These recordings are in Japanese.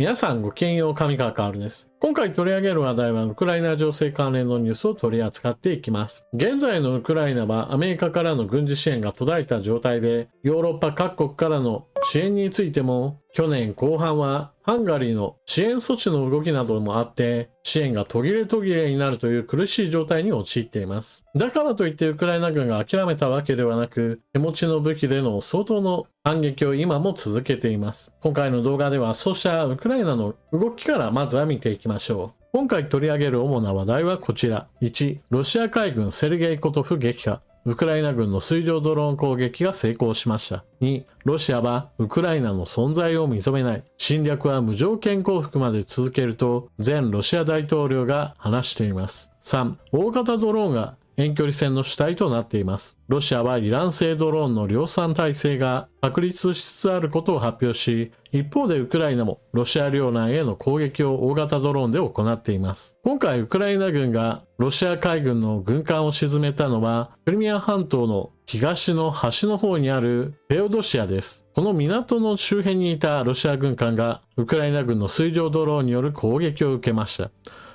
皆さんごきげんよう、上川かおるです。今回取り上げる話題はウクライナ情勢関連のニュースを取り扱っていきます。現在のウクライナはアメリカからの軍事支援が途絶えた状態で、ヨーロッパ各国からの支援についても去年後半はハンガリーの支援措置の動きなどもあって支援が途切れ途切れになるという苦しい状態に陥っています。だからといってウクライナ軍が諦めたわけではなく、手持ちの武器での相当の反撃を今も続けています。今回の動画ではそうしたウクライナの動きからまずは見ていきましょう。今回取り上げる主な話題はこちら。1、ロシア海軍セルゲイコトフ撃破。ウクライナ軍の水上ドローン攻撃が成功しました。2、ロシアはウクライナの存在を認めない。侵略は無条件降伏まで続けると前ロシア大統領が話しています。3、大型ドローンが遠距離戦の主体となっています。ロシアはイラン製ドローンの量産体制が確立しつつあることを発表し、一方でウクライナもロシア領内への攻撃を大型ドローンで行っています。今回ウクライナ軍がロシア海軍の軍艦を沈めたのはクリミア半島の東の端の方にあるフェオドシアです。この港の周辺にいたロシア軍艦がウクライナ軍の水上ドローンによる攻撃を受けました。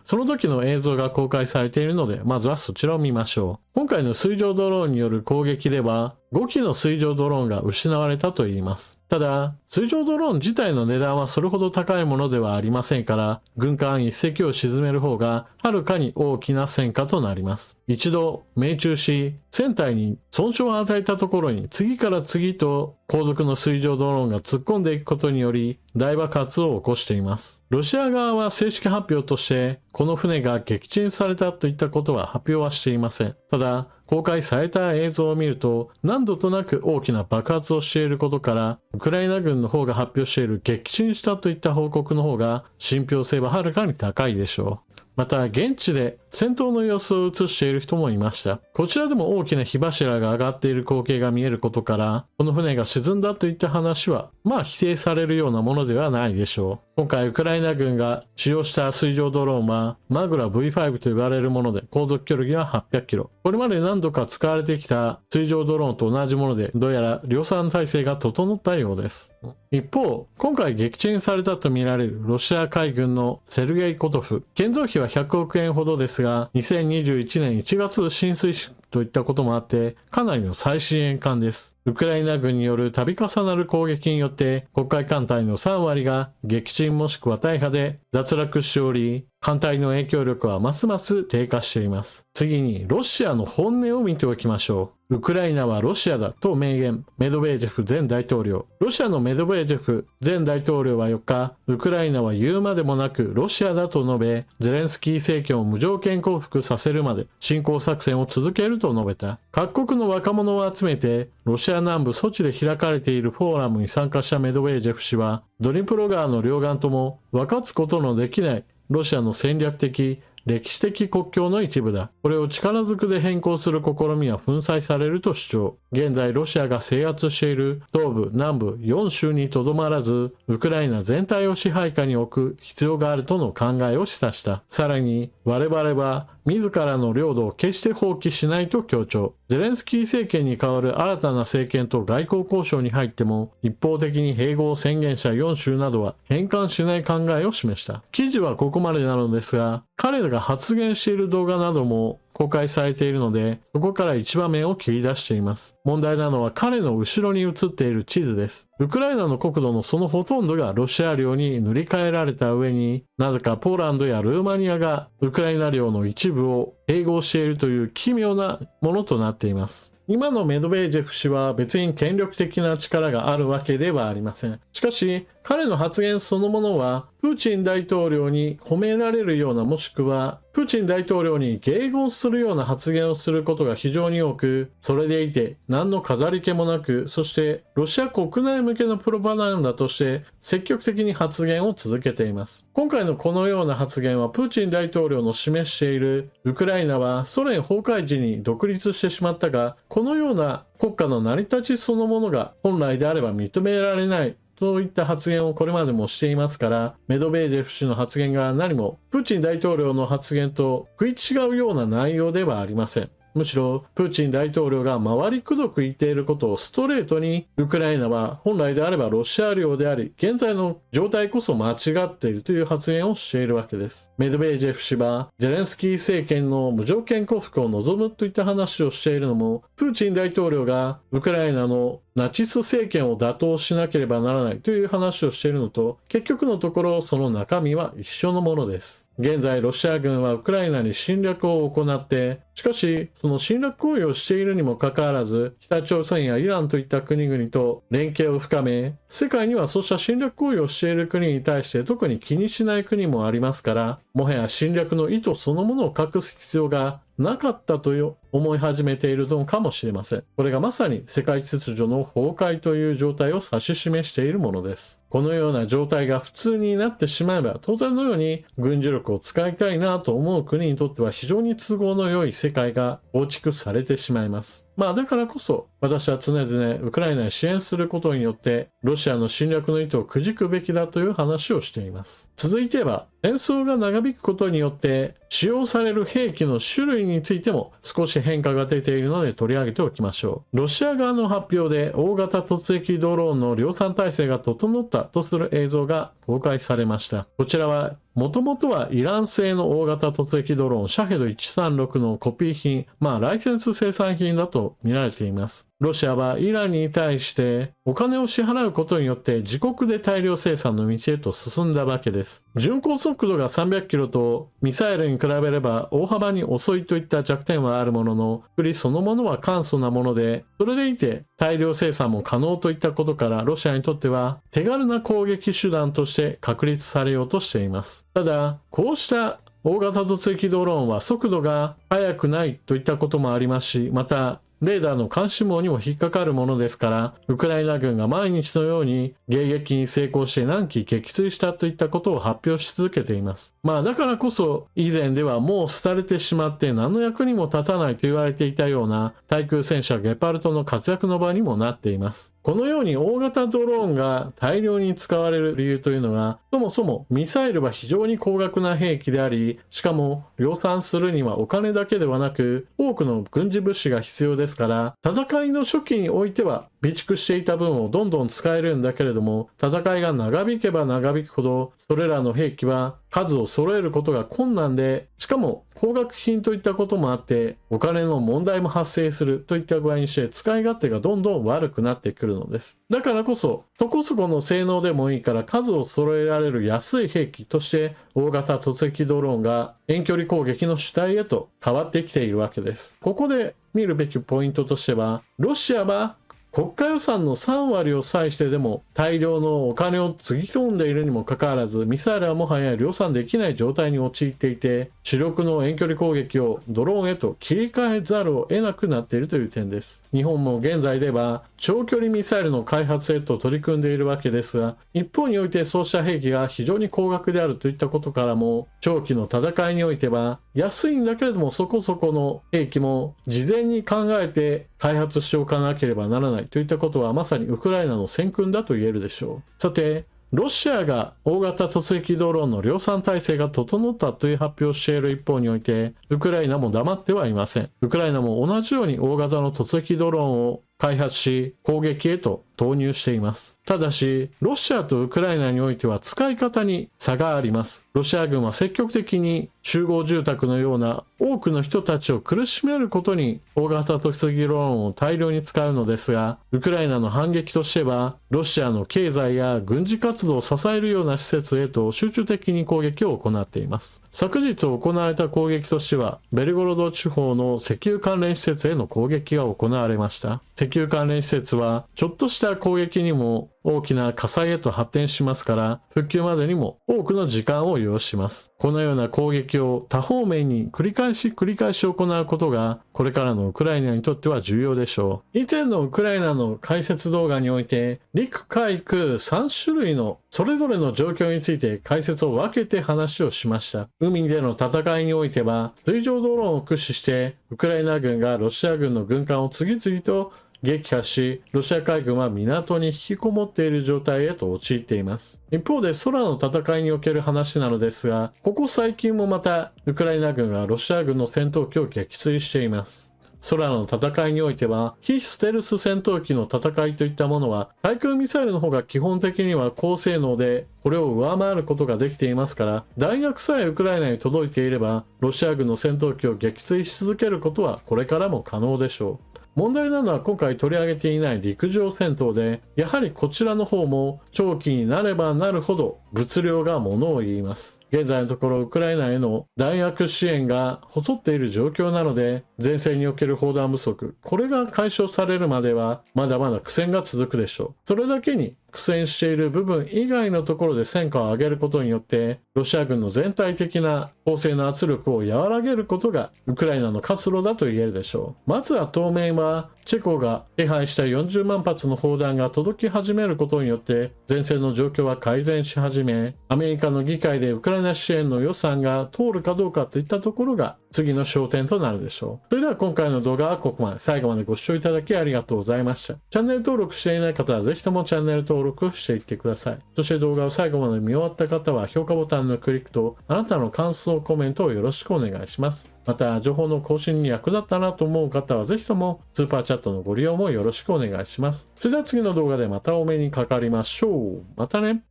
その時の映像が公開されているので、まずはそちらを見ましょう。今回の水上ドローンによる攻撃では、5機の水上ドローンが失われたといいます。ただ、水上ドローン自体の値段はそれほど高いものではありませんから、軍艦1隻を沈める方がはるかに大きな戦果となります。一度命中し、船体に損傷を与えたところに次から次と後続の水上ドローンが突っ込んでいくことにより大爆発を起こしています。ロシア側は正式発表としてこの船が撃沈されたといったことは発表はしていません。ただ、公開された映像を見ると何度となく大きな爆発をしていることからウクライナ軍の方が発表している撃沈したといった報告の方が信憑性ははるかに高いでしょう。また現地で戦闘の様子を映している人もいました。こちらでも大きな火柱が上がっている光景が見えることからこの船が沈んだといった話は否定されるようなものではないでしょう。今回ウクライナ軍が使用した水上ドローンはマグラ V5 と呼ばれるもので航続距離は800キロ。これまで何度か使われてきた水上ドローンと同じものでどうやら量産体制が整ったようです。一方、今回撃沈されたとみられるロシア海軍のセルゲイコトフ、建造費は100億円ほどですが2021年1月浸水といったこともあってかなりの最新鋭艦です。ウクライナ軍による度重なる攻撃によって黒海艦隊の3割が撃沈もしくは大破で脱落しており、艦隊の影響力はますます低下しています。次にロシアの本音を見ておきましょう。ウクライナはロシアだと明言、メドベージェフ前大統領。ロシアのメドベージェフ前大統領は4日、ウクライナは言うまでもなくロシアだと述べ、ゼレンスキー政権を無条件降伏させるまで侵攻作戦を続けると述べた。各国の若者を集めて、ロシア南部ソチで開かれているフォーラムに参加したメドベージェフ氏は、ドニプロ川の両岸とも分かつことのできないロシアの戦略的歴史的国境の一部だ。これを力ずくで変更する試みは粉砕されると主張。現在ロシアが制圧している東部南部4州にとどまらずウクライナ全体を支配下に置く必要があるとの考えを示唆した。さらに我々は自らの領土を決して放棄しないと強調。ゼレンスキー政権に代わる新たな政権と外交交渉に入っても一方的に併合を宣言した4州などは返還しない考えを示した。記事はここまでなのですが、彼らが発言している動画なども公開されているので、そこから一場面を切り出しています。問題なのは彼の後ろに映っている地図です。ウクライナの国土のそのほとんどがロシア領に塗り替えられた上に、なぜかポーランドやルーマニアがウクライナ領の一部を併合しているという奇妙なものとなっています。今のメドベージェフ氏は別に権力的な力があるわけではありません。しかし、彼の発言そのものは、プーチン大統領に褒められるようなもしくは、プーチン大統領に迎合するような発言をすることが非常に多く、それでいて何の飾り気もなく、そしてロシア国内向けのプロパガンダとして積極的に発言を続けています。今回のこのような発言はプーチン大統領の示しているウクライナはソ連崩壊時に独立してしまったが、このような国家の成り立ちそのものが本来であれば認められないといった発言をこれまでもしていますから、メドベージェフ氏の発言が何もプーチン大統領の発言と食い違うような内容ではありません。むしろプーチン大統領が回りくどく言っていることをストレートに、ウクライナは本来であればロシア領であり、現在の状態こそ間違っているという発言をしているわけです。メドベージェフ氏はゼレンスキー政権の無条件降伏を望むといった話をしているのも、プーチン大統領がウクライナのナチス政権を打倒しなければならないという話をしているのと、結局のところその中身は一緒のものです。現在ロシア軍はウクライナに侵略を行って、しかしその侵略行為をしているにもかかわらず、北朝鮮やイランといった国々と連携を深め、世界にはそうした侵略行為をしている国に対して特に気にしない国もありますから、もはや侵略の意図そのものを隠す必要がなかったと思い始めているのかもしれません。これがまさに世界秩序の崩壊という状態を指し示しているものです。このような状態が普通になってしまえば、当然のように軍事力を使いたいなと思う国にとっては非常に都合の良い世界が構築されてしまいます。だからこそ私は常々ウクライナに支援することによってロシアの侵略の意図をくじくべきだという話をしています。続いては戦争が長引くことによって使用される兵器の種類についても少し変化が出ているので取り上げておきましょう。ロシア側の発表で大型突撃ドローンの量産体制が整ったとする映像が公開されました。こちらはもともとはイラン製の大型突撃ドローンシャヘド136のコピー品、ライセンス生産品だと見られています。ロシアはイランに対してお金を支払うことによって自国で大量生産の道へと進んだわけです。巡航速度が300キロとミサイルに比べれば大幅に遅いといった弱点はあるものの、国そのものは簡素なもので、それでいて大量生産も可能といったことからロシアにとっては手軽な攻撃手段として確立されようとしています。ただ、こうした大型突撃ドローンは速度が速くないといったこともありますし、またレーダーの監視網にも引っかかるものですから、ウクライナ軍が毎日のように迎撃に成功して何機撃墜したといったことを発表し続けています。だからこそ以前ではもう廃れてしまって何の役にも立たないと言われていたような対空戦車ゲパルトの活躍の場にもなっています。このように大型ドローンが大量に使われる理由というのが、そもそもミサイルは非常に高額な兵器であり、しかも量産するにはお金だけではなく多くの軍事物資が必要ですから、戦いの初期においては備蓄していた分をどんどん使えるんだけれども、戦いが長引けば長引くほどそれらの兵器は数を揃えることが困難で、しかも高額品といったこともあってお金の問題も発生するといった具合にして使い勝手がどんどん悪くなってくるのです。だからこそそこそこの性能でもいいから数を揃えられる安い兵器として大型突撃ドローンが遠距離攻撃の主体へと変わってきているわけです。ここで見るべきポイントとしては、ロシアは国家予算の3割を際してでも大量のお金をつぎ込んでいるにもかかわらず、ミサイルはもはや量産できない状態に陥っていて、主力の遠距離攻撃をドローンへと切り替えざるを得なくなっているという点です。日本も現在では長距離ミサイルの開発へと取り組んでいるわけですが、一方においてそうした兵器が非常に高額であるといったことからも、長期の戦いにおいては安いんだけれどもそこそこの兵器も事前に考えて開発しておかなければならないといったことは、まさにウクライナの戦訓だと言えるでしょう。さて、ロシアが大型突撃ドローンの量産体制が整ったという発表をしている一方において、ウクライナも黙ってはいません。ウクライナも同じように大型の突撃ドローンを開発し攻撃へと投入しています。ただしロシアとウクライナにおいては使い方に差があります。ロシア軍は積極的に集合住宅のような多くの人たちを苦しめることに大型突撃ドローンを大量に使うのですが、ウクライナの反撃としてはロシアの経済や軍事活動を支えるような施設へと集中的に攻撃を行っています。昨日行われた攻撃としてはベルゴロド地方の石油関連施設への攻撃が行われました。石油関連施設はちょっとした攻撃にも大きな火災へと発展しますから、復旧までにも多くの時間を要します。このような攻撃を多方面に繰り返し行うことがこれからのウクライナにとっては重要でしょう。以前のウクライナの解説動画において陸海空3種類のそれぞれの状況について解説を分けて話をしました。海での戦いにおいては水上ドローンを駆使してウクライナ軍がロシア軍の軍艦を次々と撃破し、ロシア海軍は港に引きこもっている状態へと陥っています。一方で空の戦いにおける話なのですが、ここ最近もまたウクライナ軍はロシア軍の戦闘機を撃墜しています。空の戦いにおいては、非ステルス戦闘機の戦いといったものは、対空ミサイルの方が基本的には高性能で、これを上回ることができていますから、弾薬さえウクライナに届いていれば、ロシア軍の戦闘機を撃墜し続けることはこれからも可能でしょう。問題なのは今回取り上げていない陸上戦闘で、やはりこちらの方も長期になればなるほど物量がものを言います。現在のところウクライナへの弾薬支援が細っている状況なので、前線における砲弾不足、これが解消されるまではまだまだ苦戦が続くでしょう。それだけに苦戦している部分以外のところで戦果を上げることによって、ロシア軍の全体的な攻勢の圧力を和らげることがウクライナの活路だと言えるでしょう。まずは当面はチェコが手配した40万発の砲弾が届き始めることによって前線の状況は改善し始め、アメリカの議会でウクライナ支援の予算が通るかどうかといったところが次の焦点となるでしょう。それでは今回の動画はここまで。最後までご視聴いただきありがとうございました。チャンネル登録していない方はぜひともチャンネル登録していってください。そして動画を最後まで見終わった方は評価ボタンのクリックとあなたの感想コメントをよろしくお願いします。また情報の更新に役立ったなと思う方はぜひともスーパーチャットのご利用もよろしくお願いします。それでは次の動画でまたお目にかかりましょう。またね。